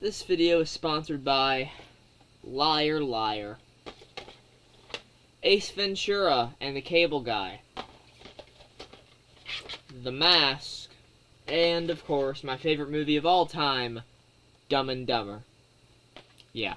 This video is sponsored by Liar Liar, Ace Ventura and the Cable Guy, The Mask, and, of course, my favorite movie of all time, Dumb and Dumber. Yeah,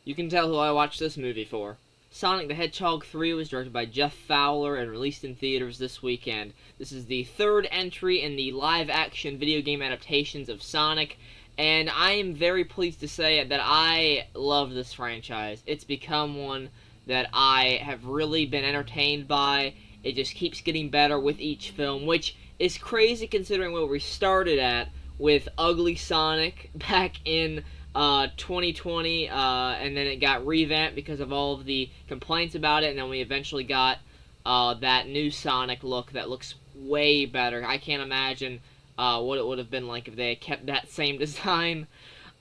you can tell who I watched this movie for. Sonic the Hedgehog 3 was directed by Jeff Fowler and released in theaters this weekend. This is the third entry in the live-action video game adaptations of Sonic, and I am very pleased to say that I love this franchise. It's become one that I have really been entertained by. It just keeps getting better with each film, which is crazy considering where we started at with Ugly Sonic back in 2020, and then it got revamped because of all of the complaints about it, and then we eventually got that new Sonic look that looks way better. I can't imagine what it would have been like if they had kept that same design.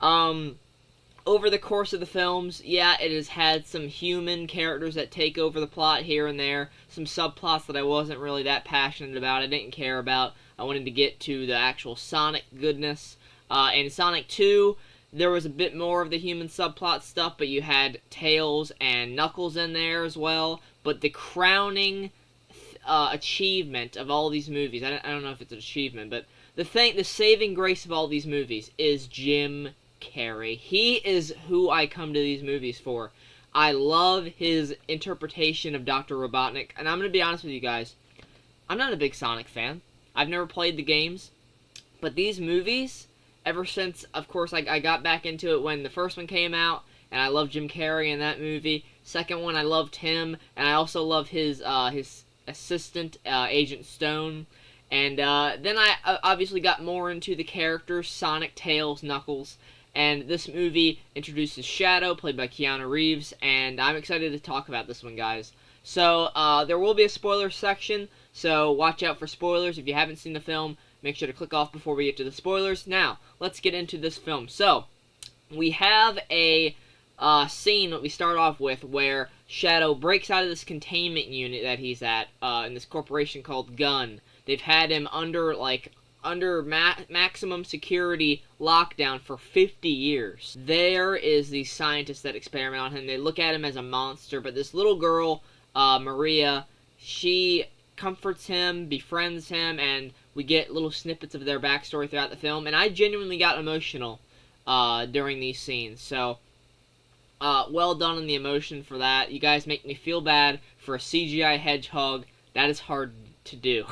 Over the course of the films, yeah, it has had some human characters that take over the plot here and there, some subplots that I wasn't really that passionate about, I didn't care about. I wanted to get to the actual Sonic goodness. In Sonic 2, there was a bit more of the human subplot stuff, but you had Tails and Knuckles in there as well. But the crowning achievement of all these movies, I don't know if it's an achievement, but the saving grace of all these movies is Jim Carrey. He is who I come to these movies for. I love his interpretation of Dr. Robotnik, and I'm going to be honest with you guys, I'm not a big Sonic fan. I've never played the games, but these movies, ever since, of course, I got back into it when the first one came out, and I loved Jim Carrey in that movie. Second one, I loved him, and I also love his assistant, Agent Stone. And then I obviously got more into the characters, Sonic, Tails, Knuckles, and this movie introduces Shadow, played by Keanu Reeves, and I'm excited to talk about this one, guys. So, there will be a spoiler section, so watch out for spoilers. If you haven't seen the film, make sure to click off before we get to the spoilers. Now, let's get into this film. So, we have a scene that we start off with where Shadow breaks out of this containment unit that he's at in this corporation called Gun. They've had him under maximum security lockdown for 50 years. There is the scientists that experiment on him. They look at him as a monster, but this little girl, Maria, she comforts him, befriends him, and we get little snippets of their backstory throughout the film, and I genuinely got emotional during these scenes. So, well done on the emotion for that. You guys make me feel bad for a CGI hedgehog. That is hard to do.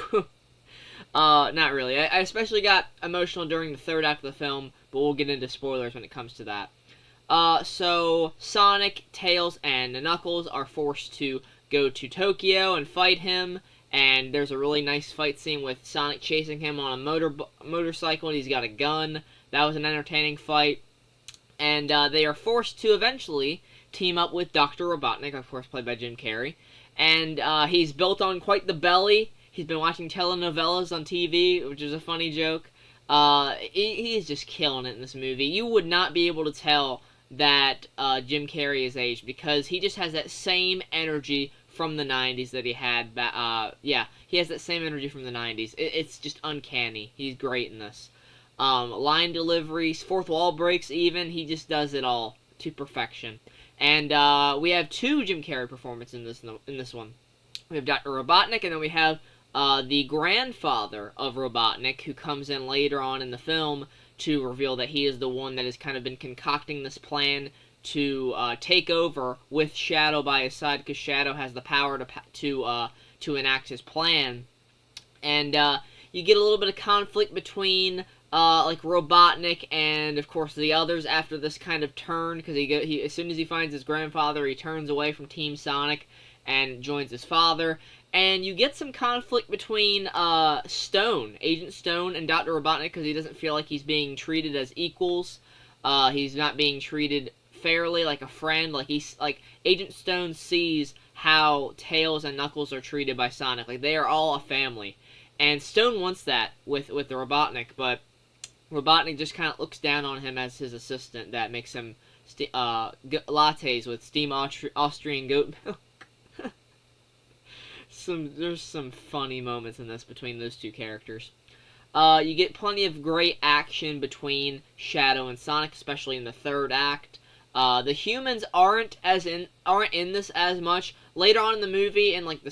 Not really. I especially got emotional during the third act of the film, but we'll get into spoilers when it comes to that. So, Sonic, Tails, and Knuckles are forced to go to Tokyo and fight him, and there's a really nice fight scene with Sonic chasing him on a motorcycle, and he's got a gun. That was an entertaining fight. And they are forced to eventually team up with Dr. Robotnik, of course played by Jim Carrey. And he's built on quite the belly. He's been watching telenovelas on TV, which is a funny joke. He is just killing it in this movie. You would not be able to tell that Jim Carrey is aged because he just has that same energy from the 90s that he had. Yeah, he has that same energy from the 90s. It's just uncanny. He's great in this. Line deliveries, fourth wall breaks even. He just does it all to perfection. And we have two Jim Carrey performances in this one. We have Dr. Robotnik, and then we have the grandfather of Robotnik, who comes in later on in the film to reveal that he is the one that has kind of been concocting this plan to take over with Shadow by his side, because Shadow has the power to enact his plan. And you get a little bit of conflict between like Robotnik and, of course, the others after this kind of turn, because he as soon as he finds his grandfather, he turns away from Team Sonic and joins his father. And you get some conflict between Stone, Agent Stone, and Dr. Robotnik, because he doesn't feel like he's being treated as equals. He's not being treated fairly, like a friend. Like Agent Stone sees how Tails and Knuckles are treated by Sonic. Like, they are all a family. And Stone wants that with the Robotnik, but Robotnik just kind of looks down on him as his assistant. That makes him lattes with steam Austrian goat milk. There's some funny moments in this between those two characters. You get plenty of great action between Shadow and Sonic, especially in the third act. The humans aren't in this as much. Later on in the movie, in like the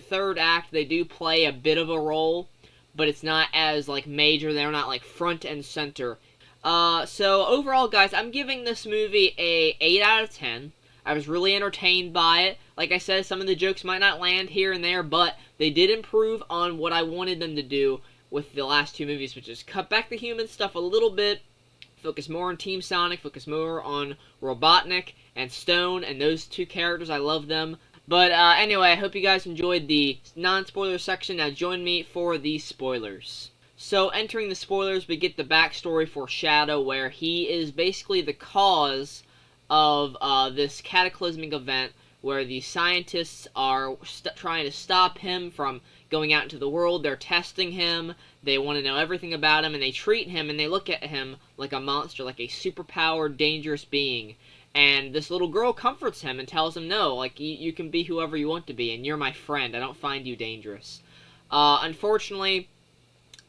third act, they do play a bit of a role, but it's not as like major. They're not like front and center. So overall, guys, I'm giving this movie a 8 out of 10. I was really entertained by it. Like I said, some of the jokes might not land here and there, but they did improve on what I wanted them to do with the last two movies, which is cut back the human stuff a little bit, focus more on Team Sonic, focus more on Robotnik and Stone, and those two characters. I love them. But anyway, I hope you guys enjoyed the non-spoiler section. Now join me for the spoilers. So entering the spoilers, we get the backstory for Shadow, where he is basically the cause of this cataclysmic event where the scientists are trying to stop him from going out into the world. They're testing him. They want to know everything about him, and they treat him and they look at him like a monster, like a superpowered, dangerous being. And this little girl comforts him and tells him, no, like, you can be whoever you want to be, and you're my friend. I don't find you dangerous. Unfortunately,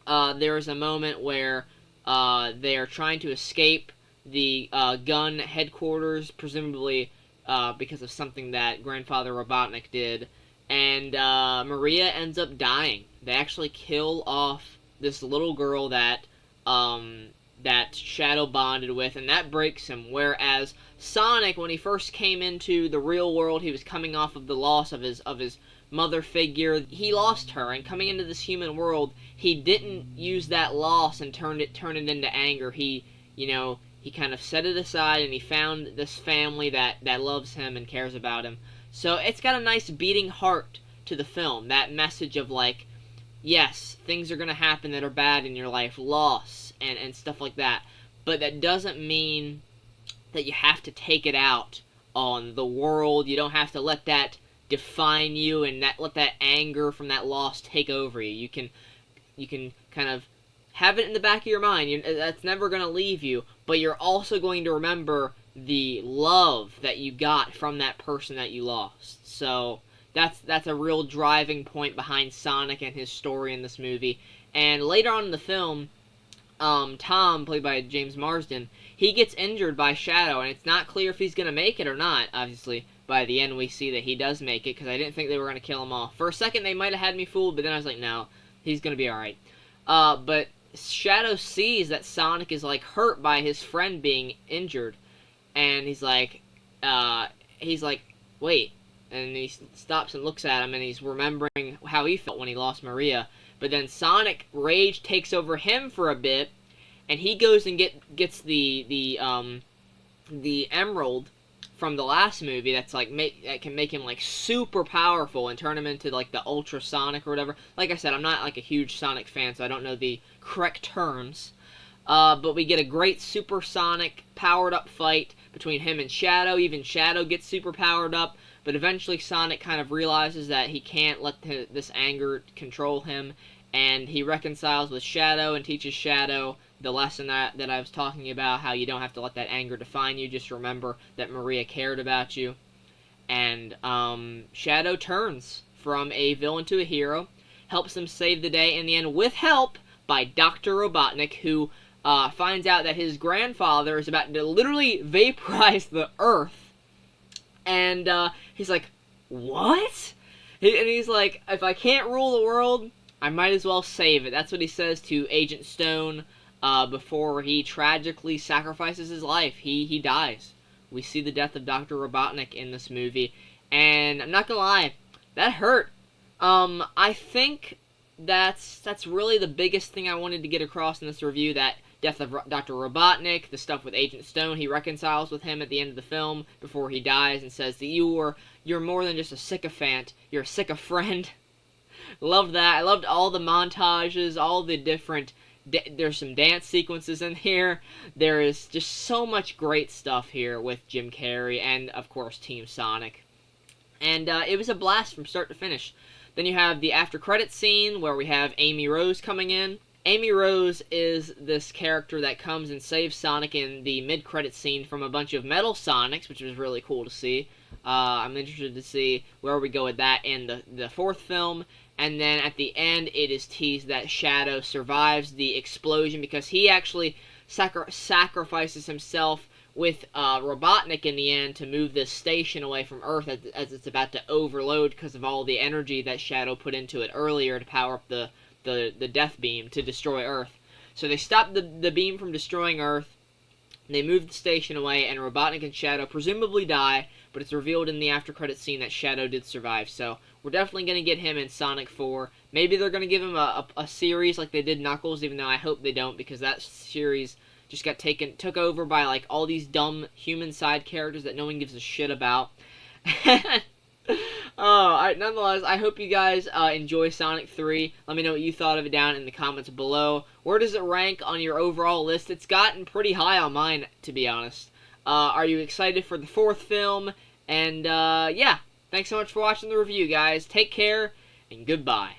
there is a moment where they are trying to escape the gun headquarters, presumably because of something that Grandfather Robotnik did, and Maria ends up dying. They actually kill off this little girl that Shadow bonded with, and that breaks him. Whereas Sonic, when he first came into the real world, he was coming off of the loss of his mother figure. He lost her, and coming into this human world, he didn't use that loss and turn it into anger. He kind of set it aside, and he found this family that loves him and cares about him. So it's got a nice beating heart to the film. That message of, like, yes, things are going to happen that are bad in your life, loss, and stuff like that. But that doesn't mean that you have to take it out on the world. You don't have to let that define you and let that anger from that loss take over you. You can kind of have it in the back of your mind. That's never going to leave you, but you're also going to remember the love that you got from that person that you lost. So that's a real driving point behind Sonic and his story in this movie. And later on in the film, Tom, played by James Marsden, he gets injured by Shadow, and it's not clear if he's going to make it or not. Obviously, by the end we see that he does make it, because I didn't think they were going to kill him off. For a second, they might have had me fooled, but then I was like, no, he's going to be alright. But Shadow sees that Sonic is, like, hurt by his friend being injured, and he's like, wait, and he stops and looks at him, and he's remembering how he felt when he lost Maria. But then Sonic rage takes over him for a bit, and he goes and gets the emerald from the last movie that's like that can make him like super powerful and turn him into like the Ultra Sonic or whatever. Like I said, I'm not like a huge Sonic fan, so I don't know the correct terms. But we get a great Super Sonic powered up fight between him and Shadow. Even Shadow gets super powered up, but eventually Sonic kind of realizes that he can't let this anger control him, and he reconciles with Shadow and teaches Shadow the lesson that I was talking about, how you don't have to let that anger define you. Just remember that Maria cared about you. And Shadow turns from a villain to a hero, helps him save the day in the end with help by Dr. Robotnik, who finds out that his grandfather is about to literally vaporize the Earth. And he's like, what? And he's like, if I can't rule the world, I might as well save it. That's what he says to Agent Stone before he tragically sacrifices his life. He dies. We see the death of Dr. Robotnik in this movie, and I'm not gonna lie, that hurt. I think that's really the biggest thing I wanted to get across in this review, that death of Dr. Robotnik, the stuff with Agent Stone. He reconciles with him at the end of the film before he dies and says that you're more than just a sycophant, you're a sycophant. Loved that. I loved all the montages, all the different there's some dance sequences in here. There is just so much great stuff here with Jim Carrey and, of course, Team Sonic. And it was a blast from start to finish. Then you have the after credits scene where we have Amy Rose coming in. Amy Rose is this character that comes and saves Sonic in the mid-credits scene from a bunch of metal Sonics, which was really cool to see. I'm interested to see where we go with that in the fourth film. And then at the end, it is teased that Shadow survives the explosion because he actually sacrifices himself with Robotnik in the end to move this station away from Earth as it's about to overload because of all the energy that Shadow put into it earlier to power up the Death Beam to destroy Earth. So they stop the beam from destroying Earth. They move the station away, and Robotnik and Shadow presumably die, but it's revealed in the after-credits scene that Shadow did survive. So we're definitely going to get him in Sonic 4. Maybe they're going to give him a series like they did Knuckles, even though I hope they don't, because that series just got took over by like all these dumb human side characters that no one gives a shit about. Nonetheless, I hope you guys enjoy Sonic 3. Let me know what you thought of it down in the comments below. Where does it rank on your overall list? It's gotten pretty high on mine, to be honest. Are you excited for the 4th film? And, yeah. Thanks so much for watching the review, guys. Take care, and goodbye.